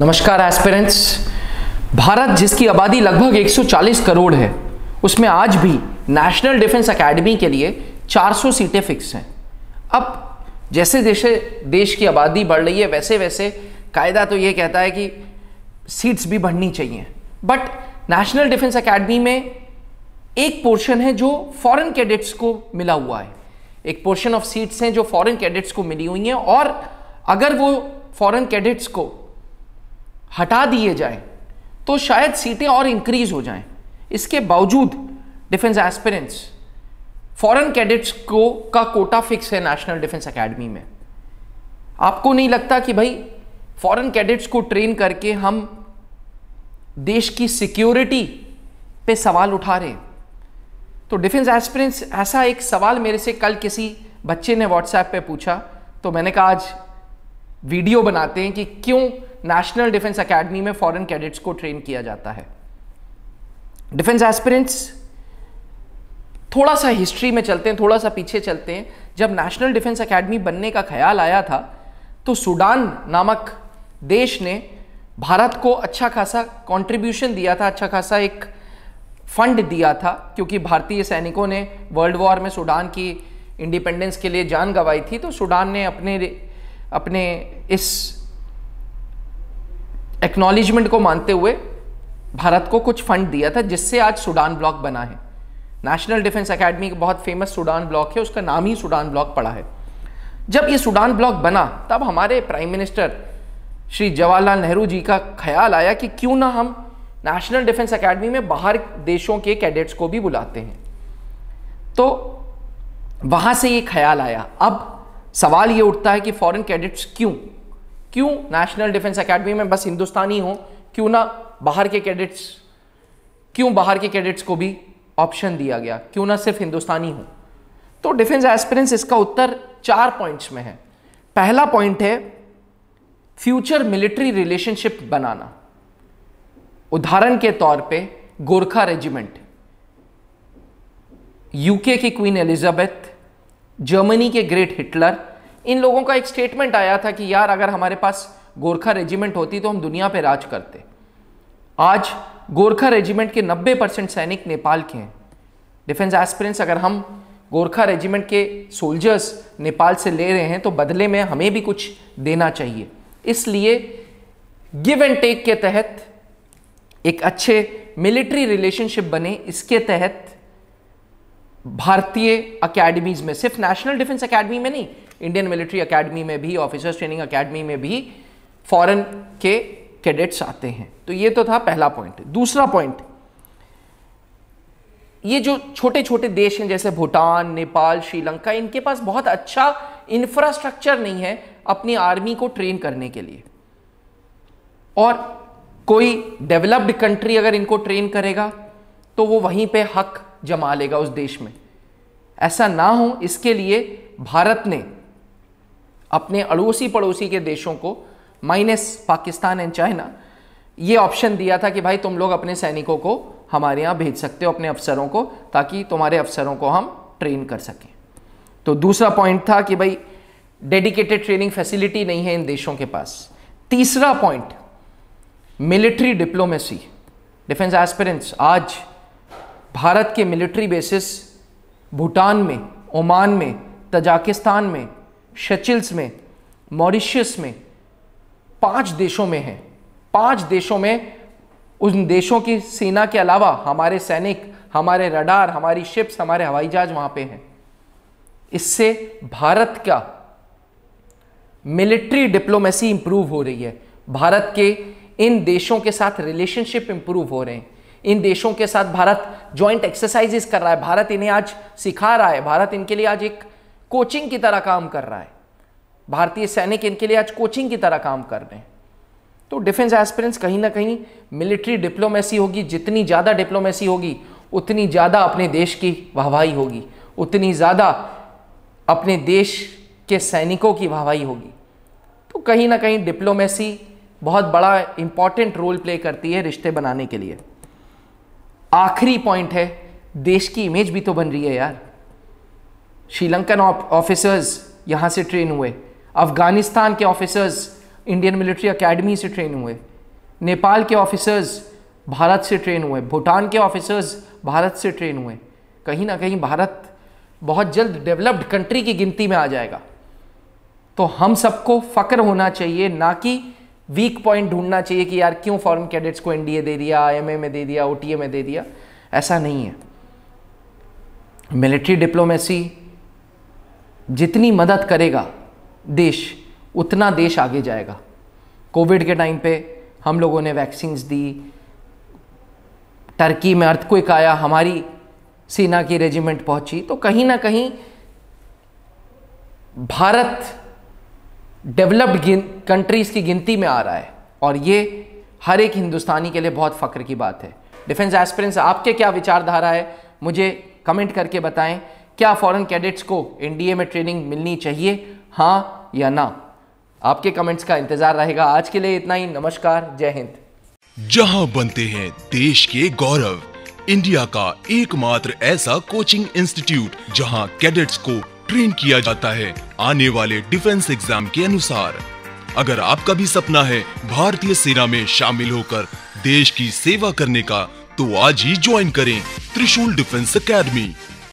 नमस्कार एस्पिरेंट्स। भारत जिसकी आबादी लगभग 140 करोड़ है, उसमें आज भी नेशनल डिफेंस एकेडमी के लिए 400 सीटें फिक्स हैं। अब जैसे जैसे देश की आबादी बढ़ रही है वैसे वैसे कायदा तो ये कहता है कि सीट्स भी बढ़नी चाहिए, बट नेशनल डिफेंस एकेडमी में एक पोर्शन है जो फॉरेन कैडेट्स को मिला हुआ है, एक पोर्शन ऑफ सीट्स हैं जो फॉरेन कैडेट्स को मिली हुई हैं, और अगर वो फॉरेन कैडेट्स को हटा दिए जाएं तो शायद सीटें और इंक्रीज हो जाएं। इसके बावजूद डिफेंस एस्पिरेंट्स फॉरेन कैडेट्स को का कोटा फिक्स है नेशनल डिफेंस एकेडमी में। आपको नहीं लगता कि भाई फॉरेन कैडेट्स को ट्रेन करके हम देश की सिक्योरिटी पे सवाल उठा रहे हैं? तो डिफेंस एस्पिरेंट्स, ऐसा एक सवाल मेरे से कल किसी बच्चे ने व्हाट्सएप पे पूछा, तो मैंने कहा आज वीडियो बनाते हैं कि क्यों नेशनल डिफेंस एकेडमी में फॉरेन कैडेट्स को ट्रेन किया जाता है। डिफेंस एस्पिरेंट्स, थोड़ा सा हिस्ट्री में चलते हैं, थोड़ा सा पीछे चलते हैं। जब नेशनल डिफेंस एकेडमी बनने का ख्याल आया था तो सूडान नामक देश ने भारत को अच्छा खासा कंट्रीब्यूशन दिया था, अच्छा खासा एक फंड दिया था, क्योंकि भारतीय सैनिकों ने वर्ल्ड वॉर में सूडान की इंडिपेंडेंस के लिए जान गंवाई थी। तो सूडान ने अपने इस एक्नॉलेजमेंट को मानते हुए भारत को कुछ फंड दिया था, जिससे आज सूडान ब्लॉक बना है। नेशनल डिफेंस एकेडमी का बहुत फेमस सूडान ब्लॉक है, उसका नाम ही सूडान ब्लॉक पड़ा है। जब ये सूडान ब्लॉक बना तब हमारे प्राइम मिनिस्टर श्री जवाहरलाल नेहरू जी का ख्याल आया कि क्यों ना हम नेशनल डिफेंस एकेडमी में बाहर देशों के कैडेट्स को भी बुलाते हैं। तो वहां से ये ख्याल आया। अब सवाल ये उठता है कि फॉरेन कैडेट्स क्यों नेशनल डिफेंस एकेडमी में बस हिंदुस्तानी हो, क्यों ना बाहर के कैडेट्स को भी ऑप्शन दिया गया, क्यों ना सिर्फ हिंदुस्तानी हो? तो डिफेंस एस्पिरेंट्स, इसका उत्तर 4 पॉइंट्स में है। पहला पॉइंट है फ्यूचर मिलिट्री रिलेशनशिप बनाना। उदाहरण के तौर पे गोरखा रेजिमेंट, यूके की क्वीन एलिजाबेथ, जर्मनी के ग्रेट हिटलर, इन लोगों का एक स्टेटमेंट आया था कि यार अगर हमारे पास गोरखा रेजिमेंट होती तो हम दुनिया पे राज करते। आज गोरखा रेजिमेंट के 90% सैनिक नेपाल के हैं। डिफेंस एस्पिरेंट्स, अगर हम गोरखा रेजिमेंट के सोल्जर्स नेपाल से ले रहे हैं तो बदले में हमें भी कुछ देना चाहिए। इसलिए गिव एंड टेक के तहत एक अच्छे मिलिट्री रिलेशनशिप बने, इसके तहत भारतीय अकेडमीज में, सिर्फ नेशनल डिफेंस एकेडमी में नहीं, इंडियन मिलिट्री एकेडमी में भी, ऑफिसर्स ट्रेनिंग एकेडमी में भी फॉरेन के कैडेट्स आते हैं। तो ये तो था पहला पॉइंट। दूसरा पॉइंट, ये जो छोटे छोटे देश हैं जैसे भूटान, नेपाल, श्रीलंका, इनके पास बहुत अच्छा इंफ्रास्ट्रक्चर नहीं है अपनी आर्मी को ट्रेन करने के लिए, और कोई डेवलप्ड कंट्री अगर इनको ट्रेन करेगा तो वो वहीं पे हक जमा लेगा उस देश में। ऐसा ना हो, इसके लिए भारत ने अपने अड़ोसी पड़ोसी के देशों को माइनस पाकिस्तान एंड चाइना ये ऑप्शन दिया था कि भाई तुम लोग अपने सैनिकों को हमारे यहाँ भेज सकते हो, अपने अफसरों को, ताकि तुम्हारे अफसरों को हम ट्रेन कर सकें। तो दूसरा पॉइंट था कि भाई डेडिकेटेड ट्रेनिंग फैसिलिटी नहीं है इन देशों के पास। तीसरा point, military diplomacy. Defence aspirants, आज भारत के मिलिट्री बेसिस भूटान में, ओमान में, तजाकिस्तान में, सेशेल्स में, मॉरिशस में, 5 देशों में है। 5 देशों में उन देशों की सेना के अलावा हमारे सैनिक, हमारे रडार, हमारी शिप्स, हमारे हवाई जहाज वहां पे हैं। इससे भारत का मिलिट्री डिप्लोमेसी इंप्रूव हो रही है, भारत के इन देशों के साथ रिलेशनशिप इंप्रूव हो रहे हैं, इन देशों के साथ भारत जॉइंट एक्सरसाइजेस कर रहा है, भारत इन्हें आज सिखा रहा है, भारत इनके लिए आज एक कोचिंग की तरह काम कर रहा है, भारतीय सैनिक इनके लिए आज कोचिंग की तरह काम कर रहे हैं। तो डिफेंस एस्पिरेंट्स, कहीं ना कहीं मिलिट्री डिप्लोमेसी होगी, जितनी ज़्यादा डिप्लोमेसी होगी उतनी ज़्यादा अपने देश की वाहवाही होगी, उतनी ज़्यादा अपने देश के सैनिकों की वाहवाही होगी। तो कहीं ना कहीं डिप्लोमेसी बहुत बड़ा इंपॉर्टेंट रोल प्ले करती है रिश्ते बनाने के लिए। आखिरी पॉइंट है, देश की इमेज भी तो बन रही है यार। श्रीलंकन ऑफिसर्स यहाँ से ट्रेन हुए, अफगानिस्तान के ऑफिसर्स इंडियन मिलिट्री एकेडमी से ट्रेन हुए, नेपाल के ऑफिसर्स भारत से ट्रेन हुए, भूटान के ऑफिसर्स भारत से ट्रेन हुए। कहीं ना कहीं भारत बहुत जल्द डेवलप्ड कंट्री की गिनती में आ जाएगा। तो हम सबको फक्र होना चाहिए, ना कि वीक पॉइंट ढूंढना चाहिए कि यार क्यों फॉरेन कैडेट्स को एनडीए दे दिया, एमए में दे दिया, ओटीए में दे दिया। ऐसा नहीं है। मिलिट्री डिप्लोमेसी जितनी मदद करेगा देश, उतना देश आगे जाएगा। कोविड के टाइम पे हम लोगों ने वैक्सीन्स दी, टर्की में अर्थक्वेक आया, हमारी सेना की रेजिमेंट पहुंची। तो कहीं ना कहीं भारत डेवलप्ड कंट्रीज की गिनती में आ रहा है, और ये हर एक हिंदुस्तानी के लिए बहुत फक्र की बात है। डिफेंस एस्पिरेंट्स, आपके क्या विचारधारा है, मुझे कमेंट करके बताएं। क्या फॉरेन कैडेट्स को एनडीए में ट्रेनिंग मिलनी चाहिए, हाँ या ना? आपके कमेंट्स का इंतजार रहेगा। आज के लिए इतना ही। नमस्कार, जय हिंद। जहां बनते हैं देश के गौरव, इंडिया का एकमात्र ऐसा कोचिंग इंस्टीट्यूट जहां कैडेट्स को ट्रेन किया जाता है आने वाले डिफेंस एग्जाम के अनुसार। अगर आपका भी सपना है भारतीय सेना में शामिल होकर देश की सेवा करने का, तो आज ही ज्वाइन करें त्रिशूल डिफेंस एकेडमी।